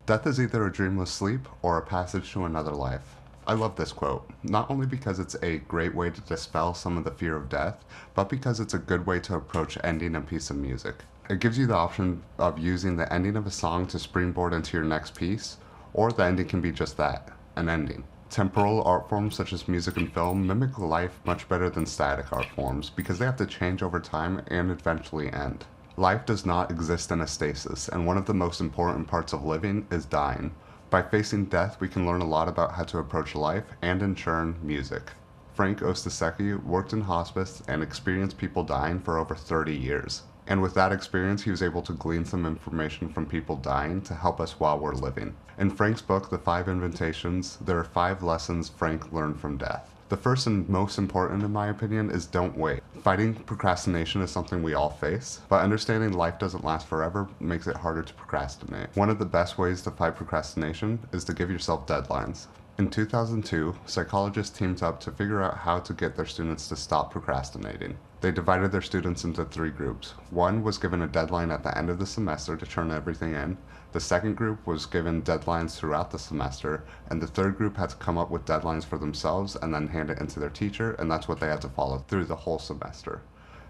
Death is either a dreamless sleep or a passage to another life. I love this quote, not only because it's a great way to dispel some of the fear of death, but because it's a good way to approach ending a piece of music. It gives you the option of using the ending of a song to springboard into your next piece, or the ending can be just that, an ending. Temporal art forms such as music and film mimic life much better than static art forms because they have to change over time and eventually end. Life does not exist in a stasis, and one of the most important parts of living is dying. By facing death, we can learn a lot about how to approach life and, in turn, music. Frank Ostasecky worked in hospice and experienced people dying for over 30 years. And with that experience, he was able to glean some information from people dying to help us while we're living. In Frank's book, The Five Invitations, there are 5 lessons Frank learned from death. The first and most important, in my opinion, is don't wait. Fighting procrastination is something we all face, but understanding life doesn't last forever makes it harder to procrastinate. One of the best ways to fight procrastination is to give yourself deadlines. In 2002, psychologists teamed up to figure out how to get their students to stop procrastinating. They divided their students into 3 groups. One was given a deadline at the end of the semester to turn everything in. The second group was given deadlines throughout the semester, and the third group had to come up with deadlines for themselves and then hand it into their teacher, and that's what they had to follow through the whole semester.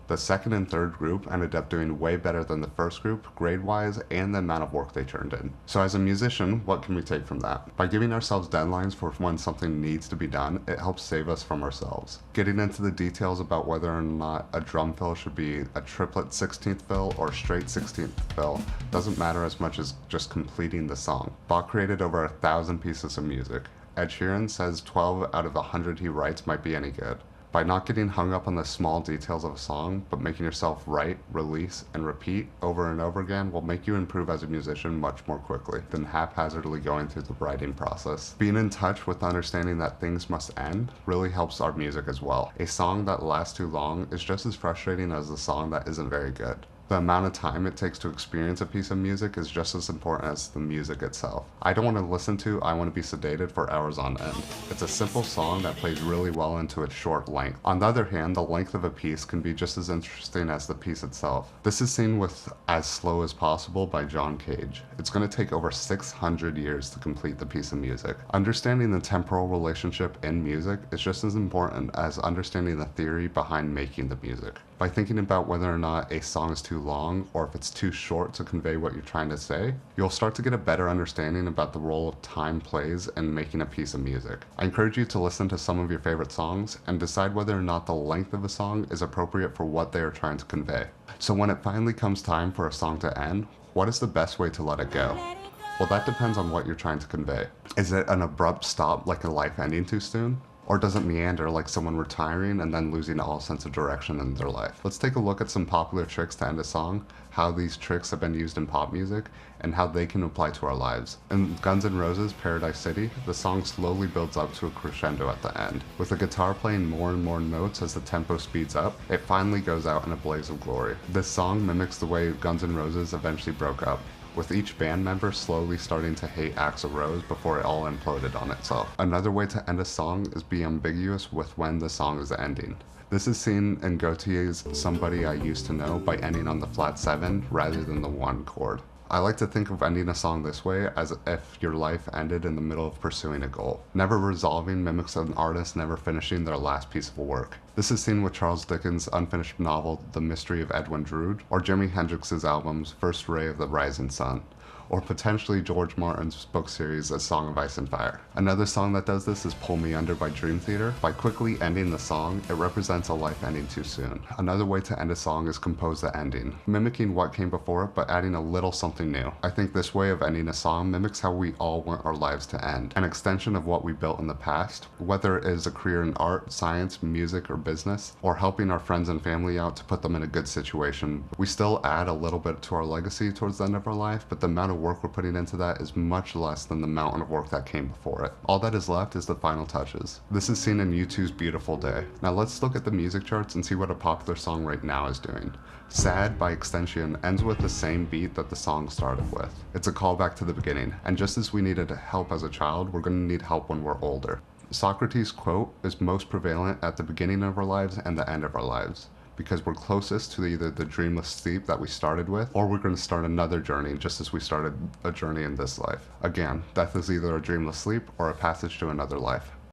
The second and third group ended up doing way better than the first group, grade-wise, and the amount of work they turned in. So as a musician, what can we take from that? By giving ourselves deadlines for when something needs to be done, it helps save us from ourselves. Getting into the details about whether or not a drum fill should be a triplet 16th fill or straight 16th fill doesn't matter as much as just completing the song. Bach created over 1,000 pieces of music. Ed Sheeran says 12 out of 100 he writes might be any good. By not getting hung up on the small details of a song, but making yourself write, release, and repeat over and over again will make you improve as a musician much more quickly than haphazardly going through the writing process. Being in touch with understanding that things must end really helps our music as well. A song that lasts too long is just as frustrating as a song that isn't very good. The amount of time it takes to experience a piece of music is just as important as the music itself. I don't want to listen to I Want to Be Sedated for hours on end. It's a simple song that plays really well into its short length. On the other hand, the length of a piece can be just as interesting as the piece itself. This is seen with As Slow as Possible by John Cage. It's going to take over 600 years to complete the piece of music. Understanding the temporal relationship in music is just as important as understanding the theory behind making the music. By thinking about whether or not a song is too long or if it's too short to convey what you're trying to say, you'll start to get a better understanding about the role of time plays in making a piece of music. I encourage you to listen to some of your favorite songs and decide whether or not the length of a song is appropriate for what they are trying to convey. So when it finally comes time for a song to end, what is the best way to let it go? Well, that depends on what you're trying to convey. Is it an abrupt stop like a life ending too soon? Or does it meander like someone retiring and then losing all sense of direction in their life? Let's take a look at some popular tricks to end a song, how these tricks have been used in pop music, and how they can apply to our lives. In Guns N' Roses' Paradise City, the song slowly builds up to a crescendo at the end. With the guitar playing more and more notes as the tempo speeds up, it finally goes out in a blaze of glory. This song mimics the way Guns N' Roses eventually broke up, with each band member slowly starting to hate Axl Rose before it all imploded on itself. Another way to end a song is be ambiguous with when the song is ending. This is seen in Gautier's Somebody I Used to Know by ending on the flat 7 rather than the 1 chord. I like to think of ending a song this way as if your life ended in the middle of pursuing a goal. Never resolving mimics an artist never finishing their last piece of work. This is seen with Charles Dickens' unfinished novel The Mystery of Edwin Drood, or Jimi Hendrix's albums First Ray of the Rising Sun, or potentially George Martin's book series A Song of Ice and Fire. Another song that does this is Pull Me Under by Dream Theater. By quickly ending the song, it represents a life ending too soon. Another way to end a song is compose the ending, mimicking what came before it but adding a little something new. I think this way of ending a song mimics how we all want our lives to end, an extension of what we built in the past, whether it is a career in art, science, music, or business, or helping our friends and family out to put them in a good situation. We still add a little bit to our legacy towards the end of our life, but the amount of work we're putting into that is much less than the mountain of work that came before it. All that is left is the final touches. This is seen in U2's Beautiful Day. Now let's look at the music charts and see what a popular song right now is doing. Sad by extension ends with the same beat that the song started with. It's a callback to the beginning, and just as we needed help as a child, we're going to need help when we're older. Socrates' quote is most prevalent at the beginning of our lives and the end of our lives. because we're closest to either the dreamless sleep that we started with, or we're going to start another journey just as we started a journey in this life. Again, death is either a dreamless sleep or a passage to another life.